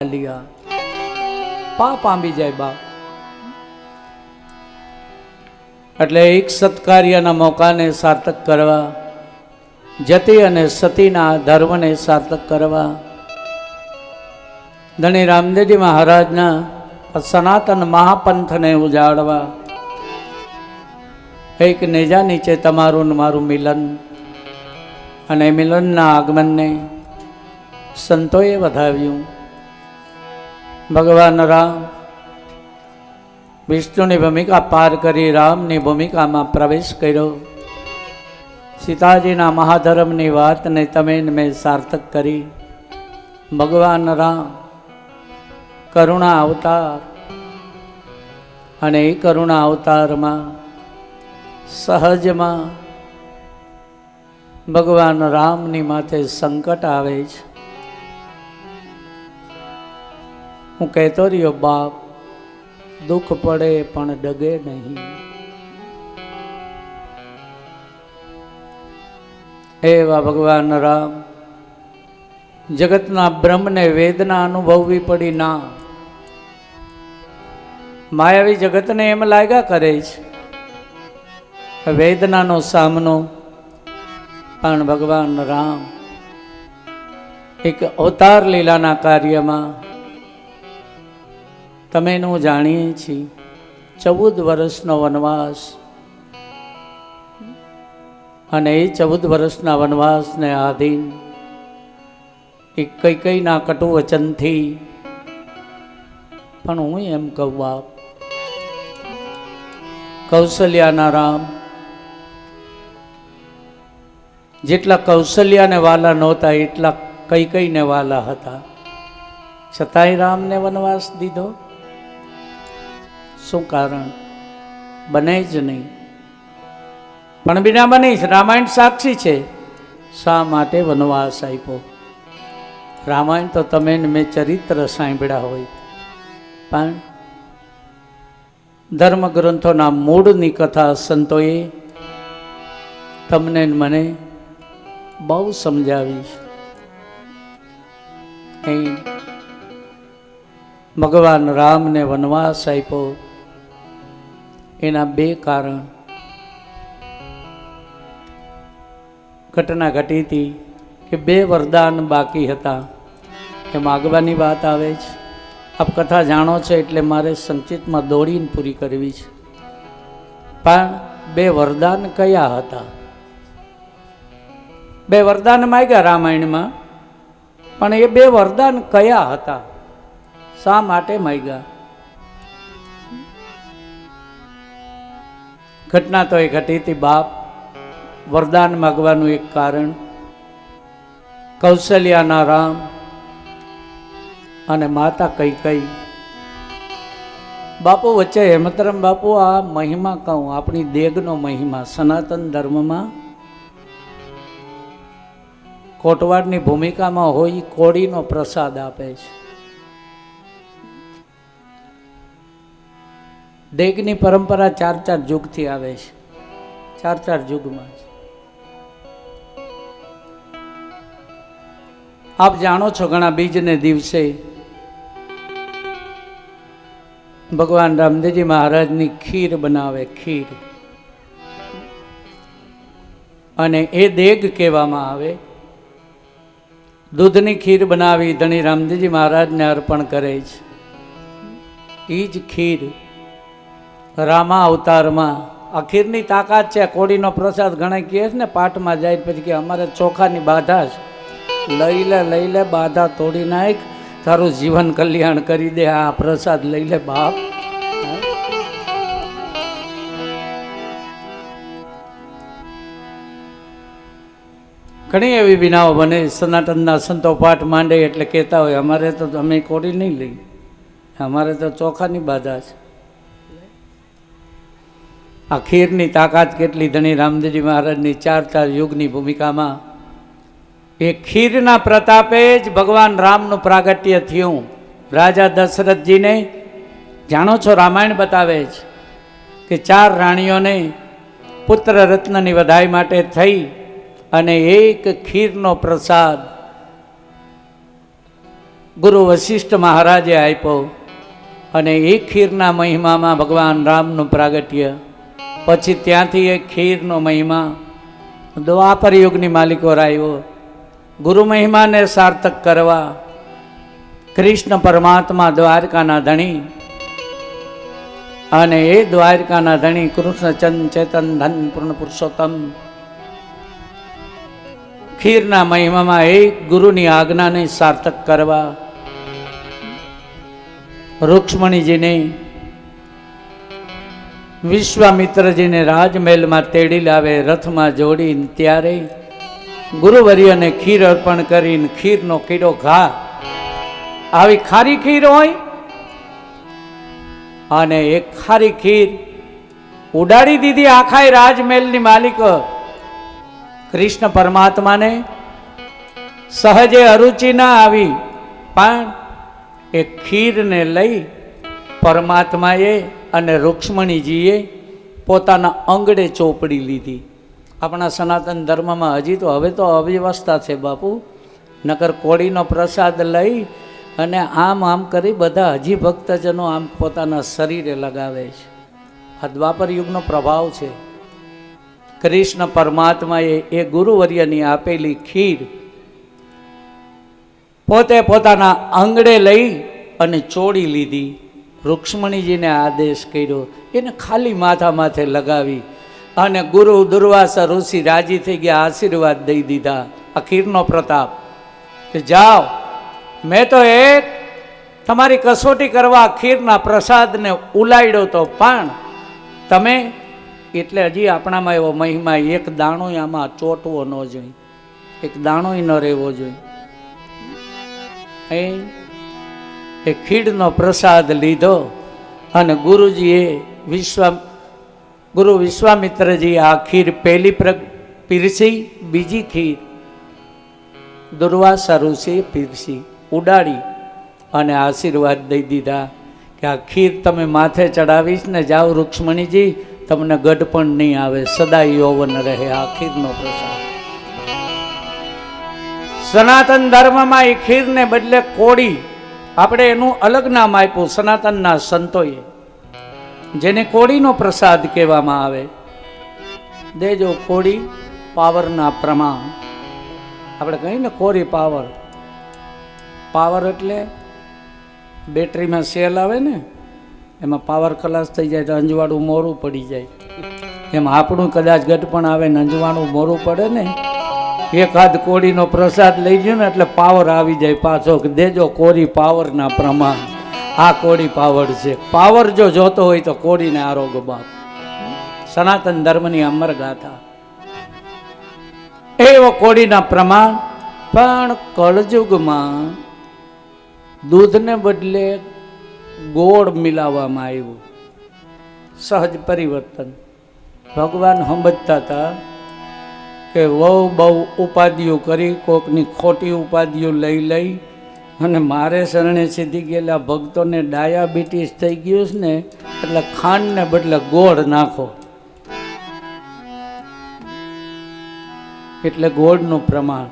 लिया पाप आंबी जाए बाप એટલે એક સત્કાર્યના મોકાને સાર્થક કરવા, જતી અને સતીના ધર્મને સાર્થક કરવા, ધણી રામદેવજી મહારાજના સનાતન મહાપંથને ઉજાડવા એક નેજા નીચે તમારું ને મારું મિલન અને મિલનના આગમનને સંતોએ વધાવ્યું. ભગવાન રામ વિષ્ણુની ભૂમિકા પાર કરી રામની ભૂમિકામાં પ્રવેશ કર્યો. સીતાજીના મહાધર્મની વાતને તમે મેં સાર્થક કરી. ભગવાન રામ કરુણા અવતાર અને એ કરુણા અવતારમાં સહજમાં ભગવાન રામની માથે સંકટ આવે છે. હું કહેતો રહ્યો બાપ દુઃખ પડે પણ ડગે નહીં. એવા ભગવાન રામ જગતના બ્રહ્મને વેદના અનુભવવી પડી ના. માયાવી જગતને એમ લાગ્યા કરે છે વેદનાનો સામનો, પણ ભગવાન રામ એક અવતાર લીલાના કાર્યમાં તમે હું જાણીએ છીએ 14 વર્ષનો વનવાસ, અને એ 14 વર્ષના વનવાસને આધીન એક કૈકેયીના કટુ વચનથી પણ હું એમ કહું બાપ કૌશલ્યાના રામ જેટલા કૌશલ્યાને વાલા નહોતા એટલા કૈકેયીને વાલા હતા, છતાંય રામને વનવાસ દીધો. શું કારણ? બને જ નહીં. પણ બિના બની રામાયણ સાક્ષી છે. શા માટે વનવાસ આપ્યો? રામાયણ તો તમે મેં ચરિત્ર સાંભળ્યા હોય, પણ ધર્મગ્રંથોના મૂળની કથા સંતોએ તમને મને બહુ સમજાવી છે. ભગવાન રામને વનવાસ આપ્યો એના 2 કારણ. ઘટના ઘટી હતી કે 2 વરદાન બાકી હતા, એ માગવાની વાત આવે છે. આપ કથા જાણો છો એટલે મારે સંક્ષિપ્તમાં દોડીને પૂરી કરવી છે. પણ 2 વરદાન કયા હતા? 2 વરદાન માંગ્યા રામાયણમાં, પણ એ 2 વરદાન કયા હતા? શા માટે માંગ્યા? ઘટના તો એ ઘટી હતી બાપ. વરદાન માગવાનું એક કારણ કૌશલ્યાના રામ અને માતા કૈકેયી બાપુ વચ્ચે હેમતરામ બાપુ આ મહિમા કહું, આપણી દેગનો મહિમા. સનાતન ધર્મમાં કોટવાડની ભૂમિકામાં હોય કોળીનો પ્રસાદ આપે છે. દેગની પરંપરા 4 યુગથી આવે છે, 4 યુગમાં. આપ જાણો છો ઘણા બીજને દિવસે ભગવાન રામદેવજી મહારાજની ખીર બનાવે, ખીર, અને એ દેગ કહેવામાં આવે. દૂધની ખીર બનાવી ધણી રામદેવજી મહારાજને અર્પણ કરે છે. એ જ ખીર રામા અવતારમાં આ ખીરની તાકાત છે. કોળીનો પ્રસાદ ઘણા કહે છે ને, પાઠમાં જાય પછી કે અમારે ચોખાની બાધા છે. લઈ લે બાધા તોડી નાખ, તારું જીવન કલ્યાણ કરી દે. આ પ્રસાદ લઈ લે બાપ. ઘણી એવી વિનાઓ બને. સનાતનના સંતો પાઠ માંડે એટલે કહેતા હોય અમારે તો અમે કોળી નહીં લઈ, અમારે તો ચોખાની બાધા છે. આ ખીરની તાકાત કેટલી! ધણી રામદેવજી મહારાજની 4 યુગની ભૂમિકામાં એ ખીરના પ્રતાપે જ ભગવાન રામનું પ્રાગટ્ય થયું. રાજા દશરથજીને જાણો છો રામાયણ બતાવે છે કે 4 રાણીઓને પુત્ર રત્નની વધાઈ માટે થઈ અને એક ખીરનો પ્રસાદ ગુરુ વશિષ્ઠ મહારાજે આપ્યો અને એ ખીરના મહિમામાં ભગવાન રામનું પ્રાગટ્ય, પછી ત્યાંથી એ ખીરનો મહિમા દ્વાપર યુગની માલિકો આવ્યો. ગુરુ મહિમાને સાર્થક કરવા કૃષ્ણ પરમાત્મા દ્વારકાના ધણી, અને એ દ્વારકાના ધણી કૃષ્ણચંદ ચેતન ધન પૂર્ણ પુરુષોત્તમ ખીરના મહિમામાં એ ગુરુની આજ્ઞાને સાર્થક કરવા રૂક્ષ્મણીજીને વિશ્વામિત્રજીને રાજમહેલમાં તેડી લાવે, રથમાં જોડીને ત્યારે ગુરુવર્યને ખીર અર્પણ કરીને ખીરનો કીડો ઘા, આવી ખારી ખીર હોય અને એક ખારી ખીર ઉડાડી દીધી આખા રાજમહેલની માલિક. કૃષ્ણ પરમાત્માને સહજે અરુચિ ના આવી, પણ એ ખીરને લઈ પરમાત્માએ અને રૂક્ષ્મણીજીએ પોતાના અંગડે ચોપડી લીધી. આપણા સનાતન ધર્મમાં હજી તો હવે તો અવ્યવસ્થા છે બાપુ, નકર કોળીનો પ્રસાદ લઈ અને આમ કરી બધા હજી ભક્તજનો આમ પોતાના શરીરે લગાવે છે. આ દ્વાપર યુગનો પ્રભાવ છે. કૃષ્ણ પરમાત્માએ એ ગુરુવર્યની આપેલી ખીર પોતે પોતાના આંગળે લઈ અને ચોળી લીધી. રૂક્ષ્મણીજીને આદેશ કર્યો, એને ખાલી માથા માથે લગાવી અને ગુરુ દુર્વાસા ઋષિ રાજી થઈ ગયા, આશીર્વાદ દઈ દીધા. આ ખીરનો પ્રતાપ કે જાઓ, મેં તો એક તમારી કસોટી કરવા ખીરના પ્રસાદને ઉલાડ્યો તો, પણ તમે એટલે હજી આપણામાં એવો મહિમા, એક દાણો આમાં ચોટવો ન જોઈએ, એક દાણો ન રહેવો જોઈએ. એ ખીરનો પ્રસાદ લીધો અને ગુરુજીએ ગુરુ વિશ્વામિત્રજી આ ખીર પહેલી પીરસી, બીજી ખીર દુર્વાસા ઋષિએ પીરસી, ઉડાડી અને આશીર્વાદ દઈ દીધા કે આ ખીર તમે માથે ચડાવીશ ને જાઓ રૂક્ષ્મણીજી, તમને ગઢ પણ નહીં આવે, સદા યૌવન રહે. આ ખીરનો પ્રસાદ. સનાતન ધર્મમાં એ ખીરને બદલે કોળી, આપણે એનું અલગ નામ આપ્યું સનાતનના સંતોએ, જેને કોળીનો પ્રસાદ કહેવામાં આવે. દેજો કોળી પાવરના પ્રમાણ. આપણે કહીએ ને કોરી પાવર, પાવર એટલે બેટરીમાં સેલ આવે ને, એમાં પાવર ખલાસ થઈ જાય તો અંજવાળું મોરું પડી જાય. એમ આપણું કદાચ ગઢ પણ આવે ને અંજવાળું મોરું પડે ને, એકાદ કોળીનો પ્રસાદ લઈ ગયો ને એટલે પાવર આવી જાય પાછો, કે દેજો કોરી પાવરના પ્રમાણ. આ કોળી પાવર છે. પાવર જો જોતો હોય તો કોળીને આરોગ્ય બાપ. સનાતન ધર્મની અમર ગાથા. એવો કોળીના પ્રમાણ. પણ કળયુગમાં દૂધને બદલે ગોળ મિલાવવામાં આવ્યું, સહજ પરિવર્તન. ભગવાન સમજતા હતા કે બહુ ઉપાધિઓ કરી, કોકની ખોટી ઉપાધિઓ લઈ અને મારે શરણે સીધી ગયેલા ભક્તોને ડાયાબિટીસ થઈ ગયું છે ને, એટલે ખાંડને બદલે ગોળ નાખો. એટલે ગોળનું પ્રમાણ